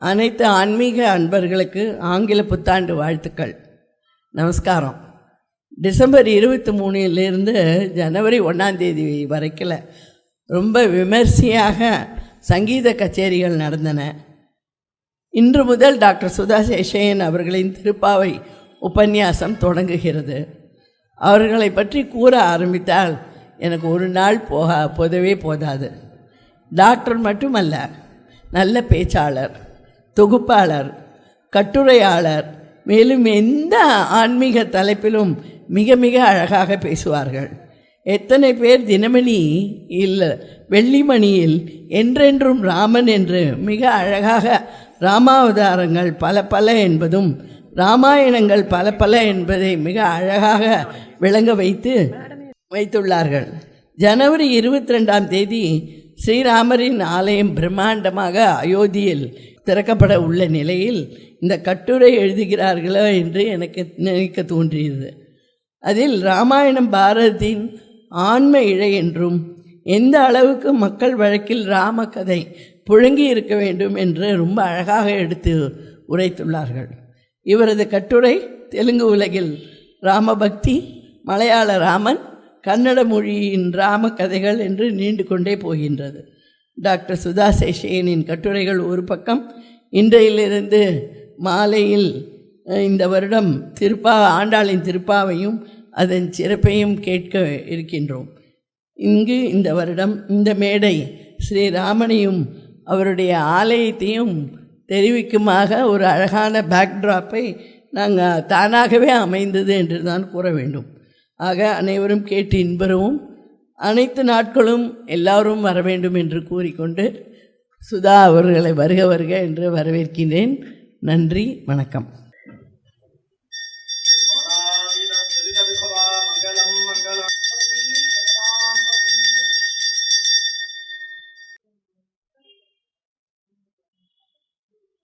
அனைத்து ஆன்மீக அன்பர்களுக்கு ஆங்கில புத்தாண்டு வாழ்த்துக்கள். நமஸ்காரம். டிசம்பர் 23 ஜனவரி 1 வரைக்கும் ரொம்ப விமர்சையாக சங்கீத கச்சேரிகள் நடந்தன. இன்று முதல் டாக்டர் சுதா சேஷையன் அவர்களின் திருப்பாவை உபன்யாசம் தொடங்குகிறது. அவர்களை பற்றி கூற ஆரம்பித்தால் எனக்கு ஒரு நாள் போதவே போதாது. டாக்டர் மட்டுமல்ல, நல்ல பேச்சாளர், தொகுப்பாளர், கட்டுரையாளர், மேலும் எந்த ஆன்மீக தலைப்பிலும் மிக மிக அழகாக பேசுவார்கள். எத்தனை பேர் தினமணி இல்லை வெள்ளிமணியில் என்றென்றும் ராமன் என்று மிக அழகாக ராமாவதாரங்கள் பல பல என்பதும் ராமாயணங்கள் பல பல என்பதை மிக அழகாக விளங்க வைத்துள்ளார்கள். ஜனவரி 22 ஸ்ரீராமரின் ஆலயம் பிரம்மாண்டமாக அயோத்தியில் திறக்கப்பட உள்ள நிலையில் இந்த கட்டுரை எழுதுகிறார்களோ என்று எனக்கு நினைக்க தோன்றியது. அதில் ராமாயணம் பாரதத்தின் ஆன்ம இழை என்றும் எந்த அளவுக்கு மக்கள் வழக்கில் ராம கதை புழங்கி இருக்க வேண்டும் என்று ரொம்ப அழகாக எடுத்து உரைத்துள்ளார்கள். இவரது கட்டுரை தெலுங்கு உலகில் ராமபக்தி, மலையாள ராமன், கன்னட மொழியின் ராம கதைகள் என்று நீண்டு கொண்டே போகின்றது. டாக்டர் சுதா சேஷையனின் கட்டுரைகள் ஒரு பக்கம். இன்றையிலிருந்து மாலையில் இந்த வருடம் ஆண்டாளின் திருப்பாவையும் அதன் சிறப்பையும் கேட்க இருக்கின்றோம். இங்கு இந்த வருடம் இந்த மேடை ஸ்ரீராமனையும் அவருடைய ஆலயத்தையும் தெரிவிக்குமாக ஒரு அழகான பேக்ட்ராப்பை நாங்கள் தானாகவே அமைந்தது என்று தான் கூற வேண்டும். ஆக அனைவரும் கேட்டு இன்பெறவும், அனைத்து நாட்களும் எல்லாரும் வர வேண்டும் என்று கூறிக்கொண்டு சுதா அவர்களை வருக வருக என்று வரவேற்கிறேன். நன்றி, வணக்கம்.